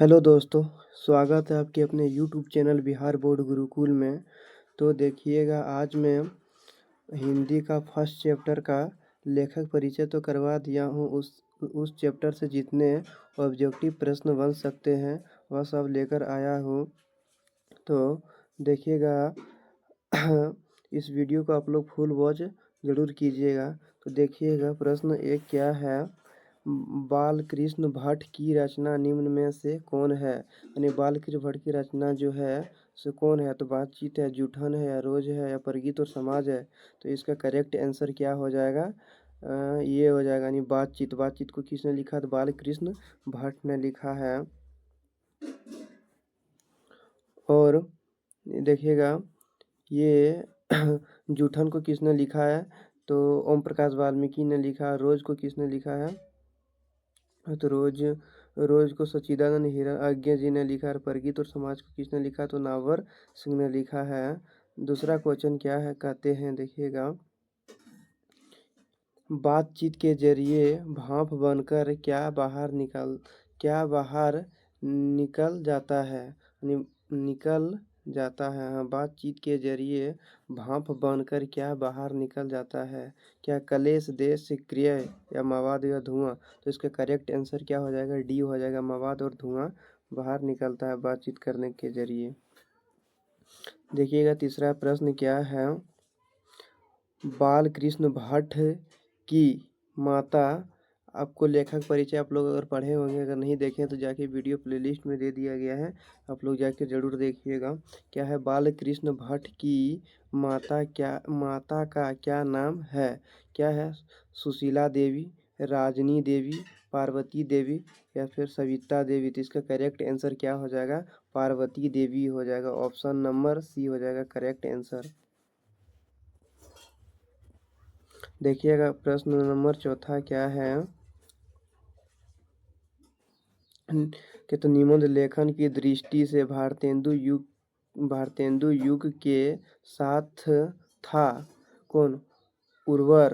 Hello दोस्तों, स्वागत है आपके अपने YouTube channel Bihar board Gurukul में। तो देखिएगा, आज मैं हिंदी का फर्स्ट चैप्टर का लेखक परिचय तो करवा दिया हूँ। उस चैप्टर से जितने ऑब्जेक्टिव प्रश्न बन सकते हैं वह सब लेकर आया हूँ। तो देखिएगा इस वीडियो को आप लोग फुल वॉच ज़रूर कीजिएगा। तो देखिएगा, प्रश्न एक क्या है। बाल कृष्ण भट्ट की रचना निम्न में से कौन है? यानी बाल कृष्ण भट्ट की रचना जो है सो कौन है? तो बातचीत है, जूठन है, या रोज है, या परगीत और समाज है। तो इसका करेक्ट आंसर क्या हो जाएगा? ये हो जाएगा यानी बातचीत। बातचीत को किसने लिखा? तो बाल कृष्ण भट्ट ने लिखा है। और देखिएगा, ये जूठन को किसने लिखा है? तो ओम प्रकाश वाल्मीकि ने लिखा। रोज को किसने लिखा है? तो रोज को सच्चिदानंद हिराज्ञ जी ने लिखा है। परगीत और समाज को किसने लिखा? तो नावर सिंह ने लिखा है। दूसरा क्वेश्चन क्या है कहते हैं, देखिएगा। बातचीत के जरिए भाप बनकर क्या बाहर निकल जाता है? निकल जाता है। हाँ, बातचीत के जरिए भाप बनकर क्या बाहर निकल जाता है? क्या कलेश, देश, क्रिय, या मवाद, या धुआं? तो इसका करेक्ट आंसर क्या हो जाएगा? डी हो जाएगा, मवाद और धुआं बाहर निकलता है बातचीत करने के जरिए। देखिएगा, तीसरा प्रश्न क्या है। बाल कृष्ण भट्ट की माता, आपको लेखक परिचय आप लोग अगर पढ़े होंगे, अगर नहीं देखें तो जाके वीडियो प्लेलिस्ट में दे दिया गया है, आप लोग जाके ज़रूर देखिएगा। क्या है? बाल कृष्ण भट्ट की माता का क्या नाम है? क्या है? सुशीला देवी, राजनी देवी, पार्वती देवी, या फिर सविता देवी? तो इसका करेक्ट आंसर क्या हो जाएगा? पार्वती देवी हो जाएगा। ऑप्शन नंबर सी हो जाएगा करेक्ट आंसर। देखिएगा, प्रश्न नंबर चौथा क्या है कि तो निबंध लेखन की दृष्टि से भारतेंदु युग के साथ था कौन? उर्वर,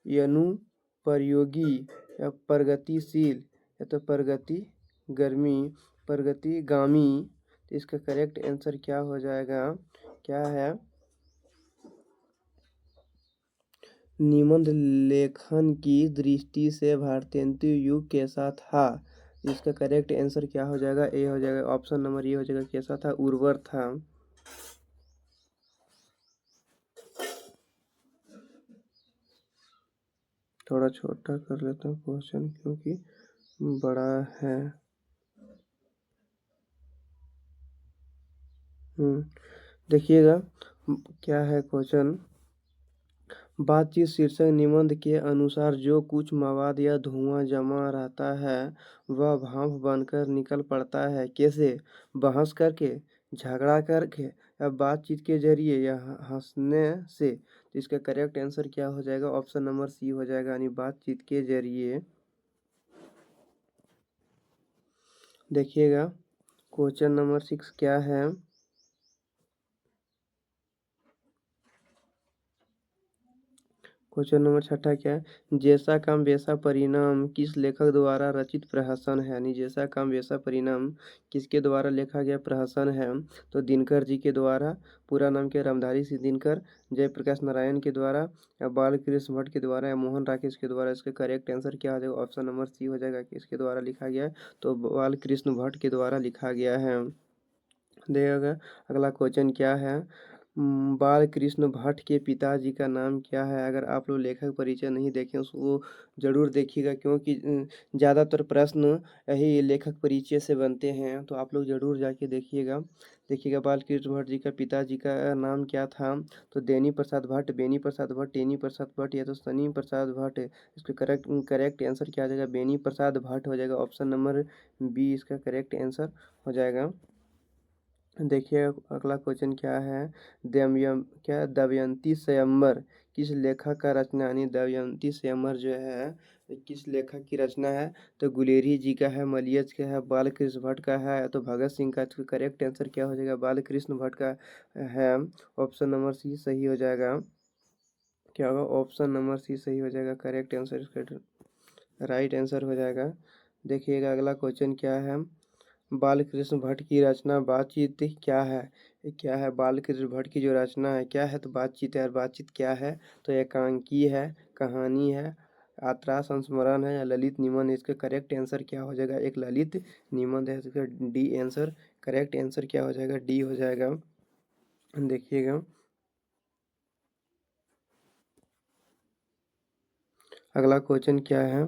अनुपयोगी, या प्रगतिशील, या तो प्रगतिगामी? तो इसका करेक्ट आंसर क्या हो जाएगा? क्या है? निबंध लेखन की दृष्टि से भारतेंदु युग कैसा था? इसका करेक्ट आंसर क्या हो जाएगा? ए हो जाएगा। ऑप्शन नंबर ए हो जाएगा। कैसा था? उर्वर था। थोड़ा छोटा कर लेता हूँ क्वेश्चन क्योंकि बड़ा है। देखिएगा, क्या है क्वेश्चन। बातचीत शीर्षक निबंध के अनुसार जो कुछ मवाद या धुआं जमा रहता है वह भाप बनकर निकल पड़ता है। कैसे? बहस करके, झगड़ा करके, या बातचीत के जरिए, या हंसने से? तो इसका करेक्ट आंसर क्या हो जाएगा? ऑप्शन नंबर सी हो जाएगा, यानी बातचीत के जरिए। देखिएगा, क्वेश्चन नंबर 6 क्या है। क्वेश्चन नंबर छठा क्या है। जैसा काम वैसा परिणाम किस लेखक द्वारा रचित प्रहसन है? यानी जैसा काम वैसा परिणाम किसके द्वारा लिखा गया प्रहसन है? तो दिनकर जी के द्वारा। पूरा नाम क्या? रामधारी सिंह दिनकर, जयप्रकाश नारायण के द्वारा, या बाल कृष्ण भट्ट के द्वारा, या मोहन राकेश के द्वारा? इसका करेक्ट आंसर क्या हो जाएगा? ऑप्शन नंबर सी हो जाएगा कि इसके द्वारा लिखा गया है। तो बाल कृष्ण भट्ट के द्वारा लिखा गया है। देखिएगा, अगला क्वेश्चन क्या है। बाल कृष्ण भट्ट के पिताजी का नाम क्या है? अगर आप लोग लेखक परिचय नहीं देखें उसको जरूर देखिएगा, क्योंकि ज़्यादातर प्रश्न यही लेखक परिचय से बनते हैं, तो आप लोग जरूर जाके देखिएगा। देखिएगा, बाल कृष्ण भट्ट जी का पिताजी का नाम क्या था? तो देनी प्रसाद भट्ट, बेनी प्रसाद भट्ट, टेनी प्रसाद भट्ट, या तो सनी प्रसाद भट्ट? इसका करेक्ट आंसर क्या आ जाएगा? बेनी प्रसाद भट्ट हो जाएगा। ऑप्शन नंबर बी इसका करेक्ट आंसर हो जाएगा। देखिए, अगला क्वेश्चन क्या है। दमयंती स्वयंवर किस लेखक का रचना? यानी दमयंती स्वयंवर जो है किस लेखक की रचना है? तो गुलेरी जी का है, मलियज का है, बाल कृष्ण भट्ट का है, तो भगत सिंह का? तो करेक्ट आंसर क्या हो जाएगा? बाल कृष्ण भट्ट का है। ऑप्शन नंबर सी सही हो जाएगा। क्या होगा? ऑप्शन नंबर सी सही हो जाएगा। करेक्ट आंसर इसका राइट आंसर हो जाएगा। देखिएगा, अगला क्वेश्चन क्या है। बालकृष्ण भट्ट की रचना बातचीत क्या है? ये क्या है? बालकृष्ण भट्ट की जो रचना है क्या है? तो बातचीत है। और बातचीत क्या है? तो एकांकी है, कहानी है, यात्रा संस्मरण है या ललित निबंध है। इसका करेक्ट आंसर क्या हो जाएगा? एक ललित निबंध है। इसका डी आंसर, करेक्ट आंसर क्या हो जाएगा? डी हो जाएगा। देखिएगा अगला क्वेश्चन क्या है।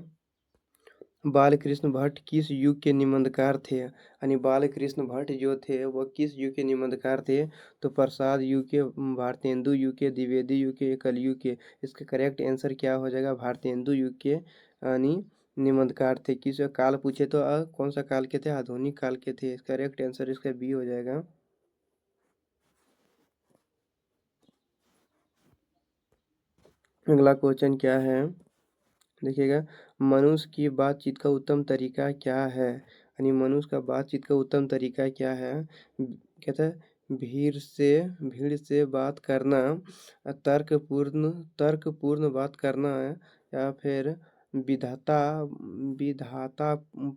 बालकृष्ण भट्ट किस युग के निबंधकार थे? यानी बालकृष्ण भट्ट जो थे वो किस युग के निबंधकार थे? तो प्रसाद युग के, भारतेंदु युग के, द्विवेदी युग के, कलयुग के। इसका करेक्ट आंसर क्या हो जाएगा? भारतेंदु युग के यानी निबंधकार थे। किस काल पूछे तो कौन सा काल के थे? आधुनिक काल के थे। इसका करेक्ट आंसर इसका बी हो जाएगा। अगला क्वेश्चन क्या है? देखिएगा, मनुष्य की बातचीत का उत्तम तरीका क्या है? यानी मनुष्य का बातचीत का उत्तम तरीका क्या है? कहता है भीड़ से बात करना, तर्कपूर्ण बात करना, या फिर विधाता विधाता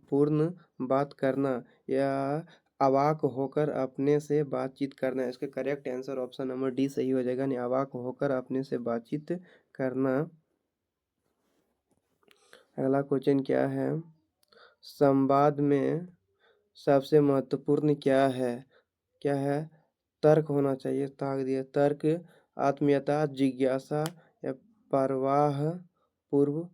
पूर्ण बात करना, या अवाक होकर अपने से बातचीत करना। इसका correct answer option number D सही हो जाएगा। यानी अवाक होकर अपने से बातचीत करना। अगला क्वेश्चन क्या है? संवाद में सबसे महत्वपूर्ण क्या है? क्या है? तर्क होना चाहिए। ताक दिया तर्क, आत्मीयता, जिज्ञासा या परवाह पूर्व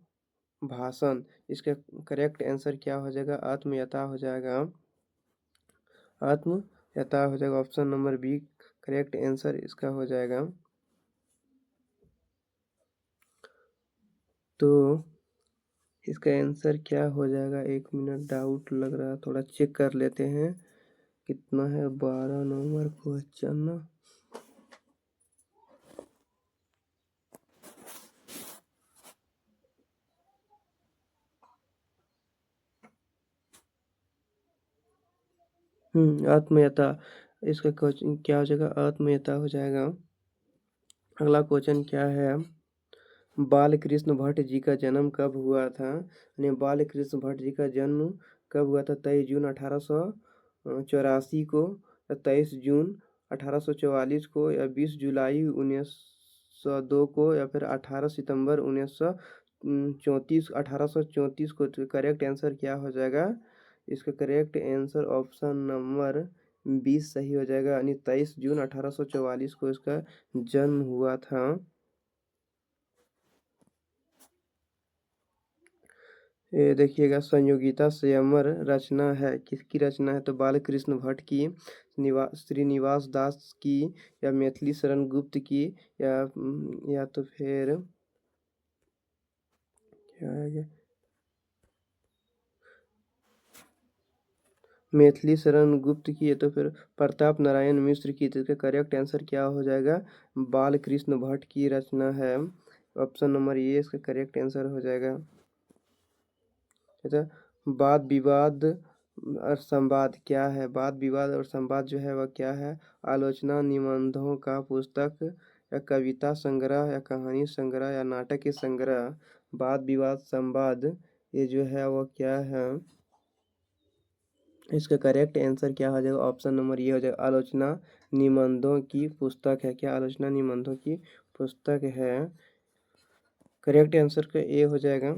भाषण। इसका करेक्ट आंसर क्या हो जाएगा? आत्मीयता हो जाएगा। आत्मीयता हो जाएगा। Option number B correct answer इसका हो जाएगा। तो इसका आंसर क्या हो जाएगा? एक मिनट, डाउट लग रहा है, थोड़ा चेक कर लेते हैं। कितना है? 12 नंबर क्वेश्चन। आत्मीयता। इसका क्वेश्चन क्या हो जाएगा? आत्मीयता हो जाएगा। अगला क्वेश्चन क्या है? बाल कृष्ण भट्ट जी का जन्म कब हुआ था? यानी बाल कृष्ण भट्ट जी का जन्म कब हुआ था? 23 जून 1884 को, या 23 जून 1844 को, या 20 जुलाई 1902 को, या फिर 18 सितंबर 1834 को। तो करेक्ट आंसर क्या हो जाएगा? इसका करेक्ट आंसर ऑप्शन नंबर 20 सही हो जाएगा। यानी 23 जून 1844 को इसका जन्म हुआ था। ये देखिएगा, संयोगिता स्वयंवर रचना है, किसकी रचना है? तो बालकृष्ण भट्ट की, श्रीनिवास दास की, या मैथिली शरण गुप्त की, या तो फिर क्या है, मैथिली शरण गुप्त की है, तो फिर प्रताप नारायण मिश्र की। तो इसका करेक्ट आंसर क्या हो जाएगा? बालकृष्ण भट्ट की रचना है। ऑप्शन नंबर ए इसका करेक्ट आंसर हो जाएगा। अच्छा, वाद विवाद और संवाद क्या है? वाद विवाद और संवाद जो है वह क्या है? आलोचना निबंधों का पुस्तक, या कविता संग्रह, या कहानी संग्रह, या नाटक के संग्रह। वाद विवाद संवाद ये जो है वो क्या है? इसका करेक्ट आंसर क्या हो जाएगा? ऑप्शन नंबर ये हो जाएगा, आलोचना निबंधों की पुस्तक है। क्या आलोचना निबंधों की पुस्तक है? करेक्ट आंसर का ए हो जाएगा।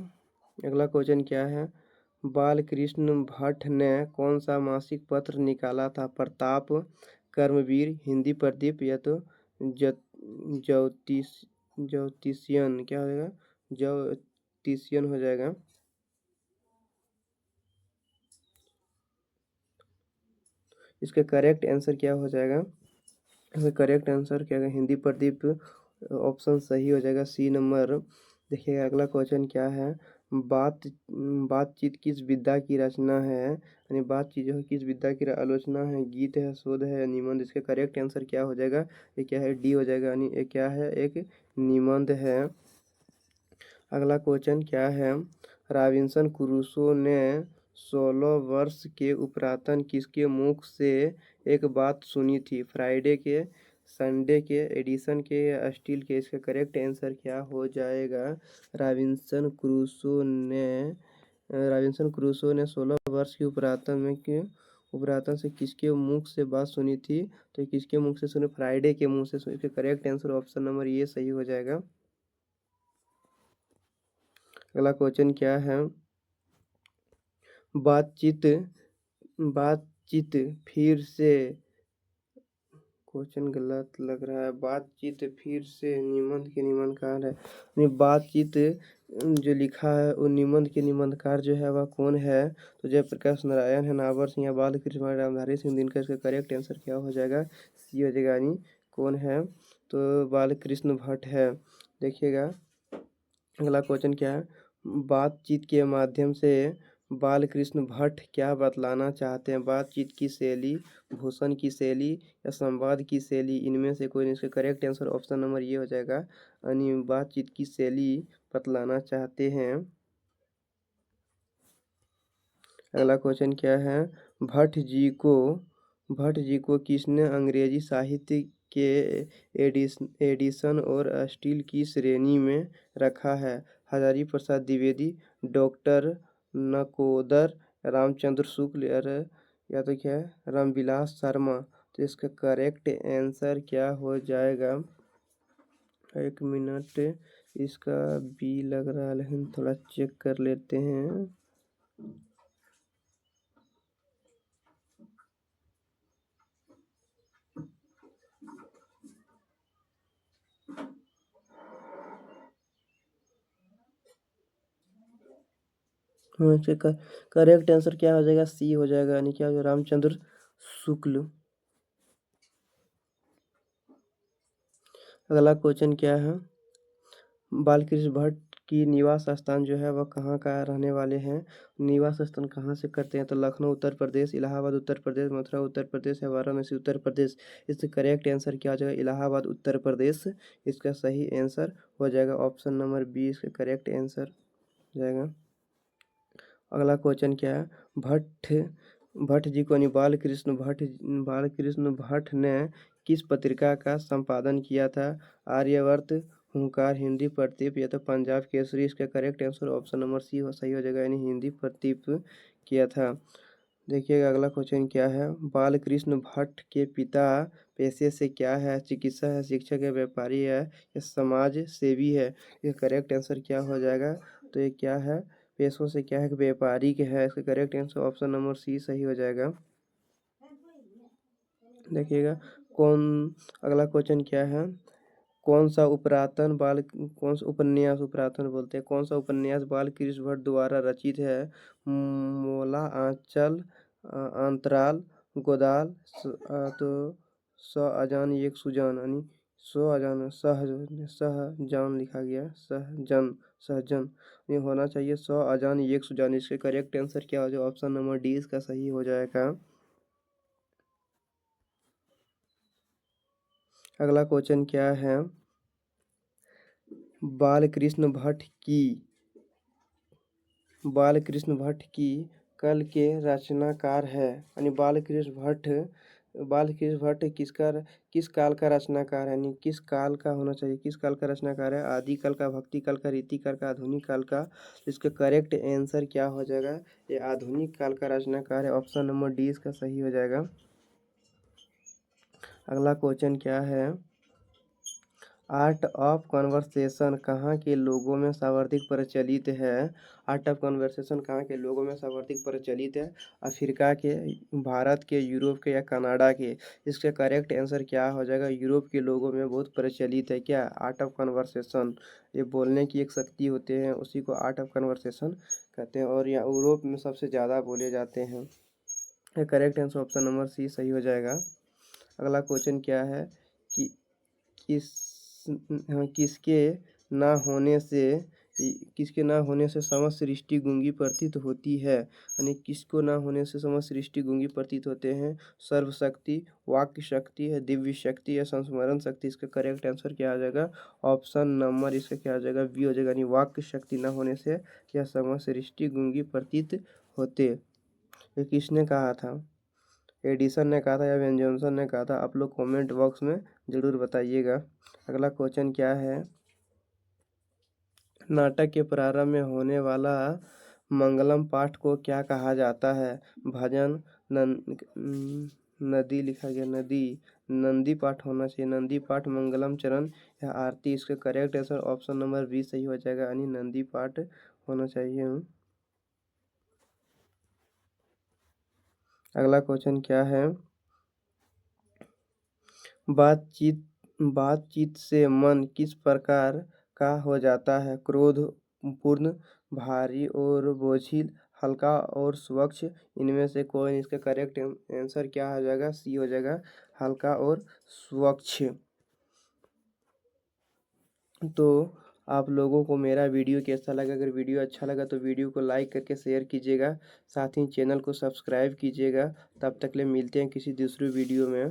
अगला क्वेश्चन क्या है? बालकृष्ण भट्ट ने कौन सा मासिक पत्र निकाला था? प्रताप, कर्मवीर, हिंदी प्रदीप, या तो ज्योतिष ज्योतिषियन। क्या हो जाएगा? ज्योतिषियन हो जाएगा। इसका करेक्ट आंसर क्या हो जाएगा? इसका करेक्ट आंसर क्या है? हिंदी प्रदीप ऑप्शन सही हो जाएगा, सी नंबर। देखिएगा अगला क्वेश्चन क्या है? बात बातचीत किस विधा की रचना है? यानी बातचीत जो है किस विधा की आलोचना है, गीत है, शोध है, या निबंध? इसका करेक्ट आंसर क्या हो जाएगा? ये क्या है? डी हो जाएगा। यानी ये क्या है? एक निबंध है। अगला क्वेश्चन क्या है? रॉबिन्सन क्रूसो ने 16 वर्ष के उपरांत किसके मुख से एक बात सुनी थी? फ्राइडे के, संडे के, एडिसन के, या स्टील के? इसका करेक्ट आंसर क्या हो जाएगा? रॉबिन्सन क्रूसो ने 16 वर्ष के उपरांत में उपरातन से किसके मुख से बात सुनी थी? तो ये किसके मुख से सुनी? फ्राइडे के मुंह से सुनी। इसका करेक्ट आंसर ऑप्शन नंबर ये सही हो जाएगा। अगला क्वेश्चन क्या है? बातचीत बातचीत फिर से, क्वेश्चन गलत लग रहा है। बातचीत फिर से निबंध के निबंधकार है। नहीं, बातचीत जो लिखा है वो निबंध के निबंधकार जो है वह कौन है? तो जयप्रकाश नारायण है, नावर सिंह, बाल कृष्ण, रामधारी सिंह दिनकर। इसका करेक्ट आंसर क्या हो जाएगा? सी हो जाएगा। यानी कौन है? तो बाल कृष्ण भट्ट है। देखिएगा अगला क्वेश्चन क्या है? बातचीत के माध्यम से बालकृष्ण भट्ट क्या बतलाना चाहते हैं? बातचीत की शैली, भूषण की शैली या संवाद की शैली, इनमें से कोई नहीं। इसका करेक्ट आंसर ऑप्शन नंबर ये हो जाएगा, यानी बातचीत की शैली बतलाना चाहते हैं। अगला क्वेश्चन क्या है? भट्ट जी को किसने अंग्रेजी साहित्य के एडिशन और स्टील की श्रेणी में रखा है? हजारी प्रसाद द्विवेदी, डॉक्टर नकोदर, रामचंद्र शुक्ल या तो क्या है, रामविलास शर्मा। तो इसका करेक्ट आंसर क्या हो जाएगा? एक मिनट, इसका बी लग रहा है, लेकिन थोड़ा चेक कर लेते हैं। हाँ, चेक कर। करेक्ट आंसर क्या हो जाएगा? सी हो जाएगा, यानी क्या हो जाएगा? रामचंद्र शुक्ल। अगला क्वेश्चन क्या है? बालकृष्ण भट्ट की निवास स्थान जो है वह कहाँ का रहने वाले हैं? निवास स्थान कहाँ से करते हैं? तो लखनऊ उत्तर प्रदेश, इलाहाबाद उत्तर प्रदेश, मथुरा उत्तर प्रदेश या वाराणसी उत्तर प्रदेश। इसका करेक्ट आंसर क्या हो जाएगा? इलाहाबाद उत्तर प्रदेश इसका सही आंसर हो जाएगा। ऑप्शन नंबर बी इसका करेक्ट आंसर हो जाएगा। अगला क्वेश्चन क्या है? भट्ट जी को यानी बालकृष्ण भट्ट ने किस पत्रिका का संपादन किया था? आर्यावर्त, हुंकार, हिंदी प्रदीप या तो पंजाब केसरी। इसका correct answer option number C सही हो जाएगा, यानी हिंदी प्रदीप किया था। देखिएगा अगला क्वेश्चन क्या है? बालकृष्ण भट्ट के पिता पेशे से क्या है? चिकित्सा है, शिक्षक है, व्यापारी है या समाज सेवी है? ये करेक्ट आंसर क्या हो जाएगा? तो ये क्या है? पेशों से क्या है? व्यापारी के है। इसका correct answer option number C सही हो जाएगा। देखिएगा अगला क्वेश्चन क्या है? कौन सा उपन्यास बोलते हैं? कौन सा उपन्यास बालकृष्ण भट्ट द्वारा रचित है? मोला, आंचल, अंतराल, गोदाल, तो अजान एक सुजान, यानी अजान सहजान लिखा गया, सहजन ये होना चाहिए। अजान एक सुजान। इसके करेक्ट आंसर क्या हो जाएगा? ऑप्शन नंबर डी इसका सही हो जाएगा। अगला क्वेश्चन क्या है? बालकृष्ण भट्ट की कल के रचनाकार है, यानी बालकृष्ण भट्ट किस काल का रचनाकार है? यानी किस काल का होना चाहिए? किस काल का रचनाकार है? आदि काल का, भक्ति काल का, रीति काल का, आधुनिक काल का। इसका करेक्ट आंसर क्या हो जाएगा? ये आधुनिक काल का रचनाकार है। ऑप्शन नंबर डी इसका सही हो जाएगा। अगला क्वेश्चन क्या है? आर्ट ऑफ कन्वर्सेशन कहाँ के लोगों में सर्वाधिक प्रचलित है? आर्ट ऑफ कन्वर्सेशन कहाँ के लोगों में सर्वाधिक प्रचलित है? अफ्रीका के, भारत के, यूरोप के या कनाडा के? इसका करेक्ट आंसर क्या हो जाएगा? यूरोप के लोगों में बहुत प्रचलित है। क्या? आर्ट ऑफ कन्वर्सेशन, ये बोलने की एक शक्ति होते हैं, उसी को आर्ट ऑफ कन्वर्सेशन कहते हैं, और यहाँ यूरोप में सबसे ज़्यादा बोले जाते हैं। Correct answer option number C सही हो जाएगा। अगला क्वेश्चन क्या है कि किस किसके ना होने से समस्त सृष्टि गूंगी प्रतीत होती है? यानी किसको ना होने से समस्त सृष्टि गूंगी प्रतीत होते हैं? सर्वशक्ति, वाक्य शक्ति है, दिव्य शक्ति या संस्मरण शक्ति। इसका करेक्ट आंसर क्या आ जाएगा? ऑप्शन नंबर इसका क्या आ जाएगा? बी हो जाएगा, यानी वाक्य शक्ति न होने से यह समस्त सृष्टि गूंगी प्रतीत होते। ये किसने कहा था? एडिसन ने कहा था या वेन जॉनसन ने कहा था? आप लोग कमेंट बॉक्स में ज़रूर बताइएगा। अगला क्वेश्चन क्या है? नाटक के प्रारंभ में होने वाला मंगलम पाठ को क्या कहा जाता है? भजन, नदी लिखा गया, नदी, नंदी पाठ होना चाहिए, नंदी पाठ मंगलम चरण या आरती। इसका correct answer option number B सही हो जाएगा, यानी नंदी पाठ होना चाहिए। अगला क्वेश्चन क्या है, बातचीत बातचीत से मन किस प्रकार का हो जाता है, क्रोध पूर्ण, भारी और बोझिल, हल्का और स्वच्छ। इनमें से कोई, इसका करेक्ट आंसर क्या हो जाएगा, सी हो जाएगा, हल्का और स्वच्छ। तो आप लोगों को मेरा वीडियो कैसा लगा, अगर वीडियो अच्छा लगा तो वीडियो को लाइक करके शेयर कीजिएगा, साथ ही चैनल को सब्सक्राइब कीजिएगा। तब तक ले मिलते हैं किसी दूसरे वीडियो में।